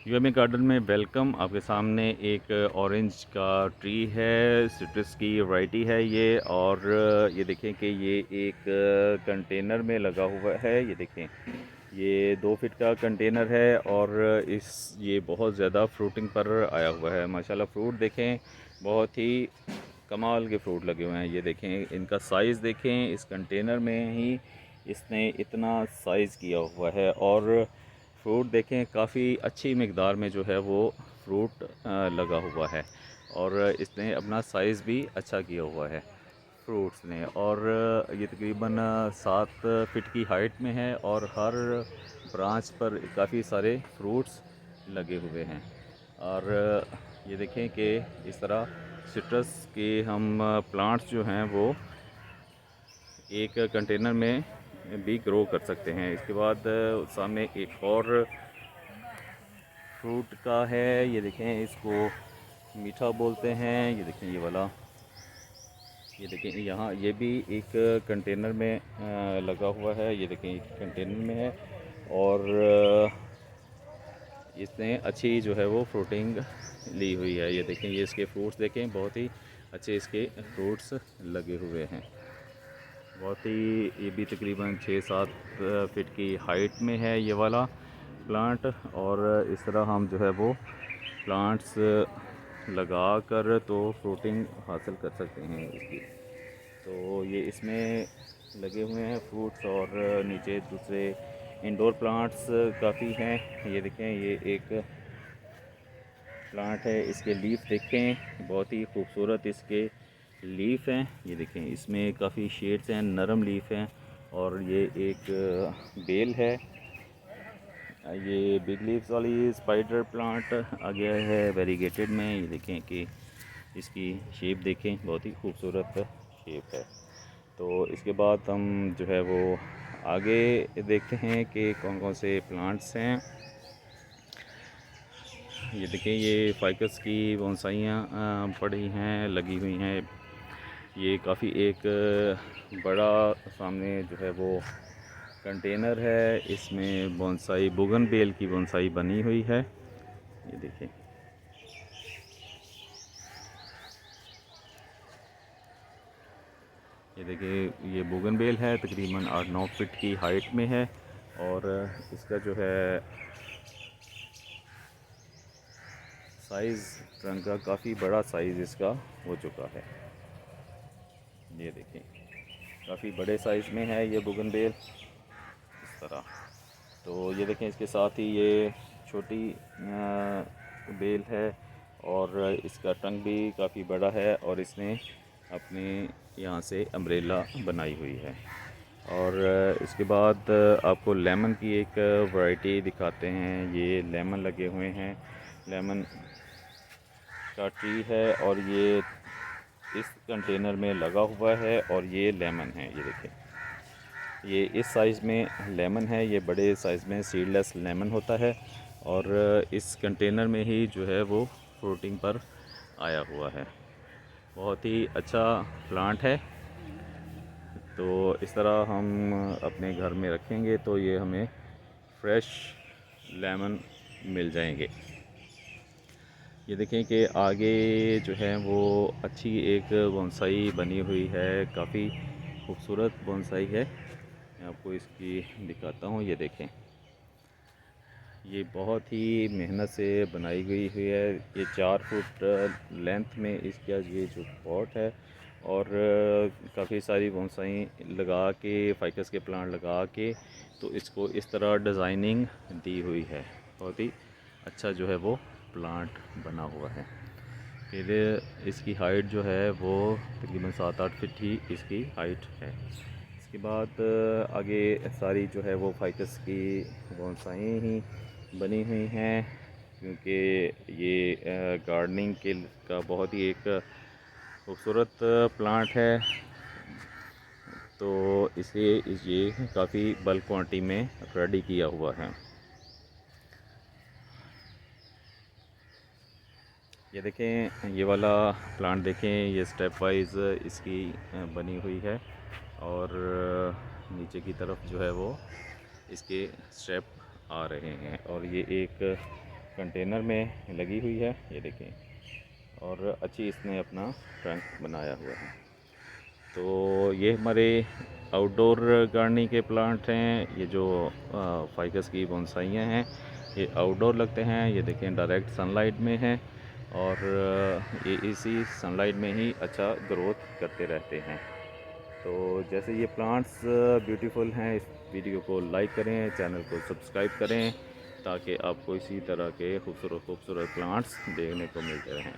यूएमए garden में welcome. आपके सामने एक ऑरेंज का ट्री है, सिट्रस की वैरायटी है ये। और ये देखें कि ये एक कंटेनर में लगा हुआ है। ये देखें, ये 2 फीट का कंटेनर है और ये बहुत ज़्यादा फ्रूटिंग पर आया हुआ है माशाल्लाह। फ्रूट देखें, बहुत ही कमाल के फ्रूट लगे हुए हैं। ये देखें, इनका साइज़ देखें, इस कंटेनर में ही इसने इतना साइज़ किया हुआ है। और फ्रूट देखें, काफ़ी अच्छी मिकदार में जो है वो फ्रूट लगा हुआ है। और इसने अपना साइज़ भी अच्छा किया हुआ है फ्रूट्स ने। और ये तकरीबन 7 फीट की हाइट में है और हर ब्रांच पर काफ़ी सारे फ्रूट्स लगे हुए हैं। और ये देखें कि इस तरह सिट्रस के हम प्लांट्स जो हैं वो एक कंटेनर में भी ग्रो कर सकते हैं। इसके बाद सामने एक और फ्रूट का है। ये देखें, इसको मीठा बोलते हैं। ये देखें ये वाला, ये देखें यहाँ ये भी एक कंटेनर में लगा हुआ है। ये देखें एक कंटेनर में है और इसने अच्छी जो है वो फ्रूटिंग ली हुई है। ये देखें, ये इसके फ्रूट्स देखें, बहुत ही अच्छे इसके फ्रूट्स लगे हुए हैं। बहुत ही, ये भी तकरीबन 6-7 फीट की हाइट में है ये वाला प्लांट। और इस तरह हम जो है वो प्लांट्स लगा कर तो फ्रूटिंग हासिल कर सकते हैं इसकी। तो ये इसमें लगे हुए हैं फ्रूट्स। और नीचे दूसरे इंडोर प्लांट्स काफ़ी हैं। ये देखें, ये एक प्लांट है, इसके लीफ देखें, बहुत ही खूबसूरत इसके लीफ हैं। ये देखें, इसमें काफ़ी शेड्स हैं, नरम लीफ हैं। और ये एक बेल है। ये बिग लीव्स वाली स्पाइडर प्लांट आ गया है वेरीगेटेड में। ये देखें कि इसकी शेप देखें, बहुत ही खूबसूरत शेप है। तो इसके बाद हम जो है वो आगे देखते हैं कि कौन कौन से प्लांट्स हैं। ये देखें, ये फाइकस की बोनसाइयाँ पड़ी हैं, लगी हुई हैं। ये काफ़ी एक बड़ा सामने जो है वो कंटेनर है, इसमें बोनसाई बोगनवेल की बोनसाई बनी हुई है। ये देखें, ये देखिए, ये बोगनवेल है, तकरीबन 8-9 फीट की हाइट में है। और इसका जो है साइज़ ट्रंक का काफ़ी बड़ा साइज़ इसका हो चुका है। ये देखें, काफ़ी बड़े साइज़ में है ये बोगनवेल इस तरह। तो ये देखें, इसके साथ ही ये छोटी बेल है और इसका टंग भी काफ़ी बड़ा है। और इसने अपने यहाँ से अम्ब्रेला बनाई हुई है। और इसके बाद आपको लेमन की एक वैरायटी दिखाते हैं। ये लेमन लगे हुए हैं, लेमन का ट्री है और ये इस कंटेनर में लगा हुआ है। और ये लेमन है, ये देखें, ये इस साइज़ में लेमन है। ये बड़े साइज़ में सीडलेस लेमन होता है और इस कंटेनर में ही जो है वो फ्रूटिंग पर आया हुआ है। बहुत ही अच्छा प्लांट है। तो इस तरह हम अपने घर में रखेंगे तो ये हमें फ्रेश लेमन मिल जाएंगे। ये देखें कि आगे जो है वो अच्छी एक बोनसाई बनी हुई है, काफ़ी खूबसूरत बोनसाई है। मैं आपको इसकी दिखाता हूँ। ये देखें, ये बहुत ही मेहनत से बनाई गई हुई है। ये 4 फुट लेंथ में इसका ये जो पॉट है। और काफ़ी सारी बोनसाई लगा के, फाइकस के प्लांट लगा के, तो इसको इस तरह डिज़ाइनिंग दी हुई है। बहुत ही अच्छा जो है वो प्लांट बना हुआ है। फिर इसकी हाइट जो है वो तकरीबन 7-8 फीट ही इसकी हाइट है। इसके बाद आगे सारी जो है वो फाइकस की बोनसाई ही बनी हुई हैं, क्योंकि ये गार्डनिंग के का बहुत ही एक खूबसूरत प्लांट है। तो इसे ये काफ़ी बल्क क्वांटिटी में रेडी किया हुआ है। ये देखें, ये वाला प्लांट देखें, ये स्टेप वाइज इसकी बनी हुई है। और नीचे की तरफ जो है वो इसके स्टेप आ रहे हैं। और ये एक कंटेनर में लगी हुई है, ये देखें, और अच्छी इसने अपना ट्रंक बनाया हुआ है। तो ये हमारे आउटडोर गार्डनिंग के प्लांट हैं। ये जो फाइकस की बोनसाइयाँ हैं ये आउटडोर लगते हैं। ये देखें डायरेक्ट सनलाइट में हैं और ये इसी सनलाइट में ही अच्छा ग्रोथ करते रहते हैं। तो जैसे ये प्लांट्स ब्यूटीफुल हैं, इस वीडियो को लाइक करें, चैनल को सब्सक्राइब करें ताकि आपको इसी तरह के खूबसूरत खूबसूरत प्लांट्स देखने को मिलते रहें।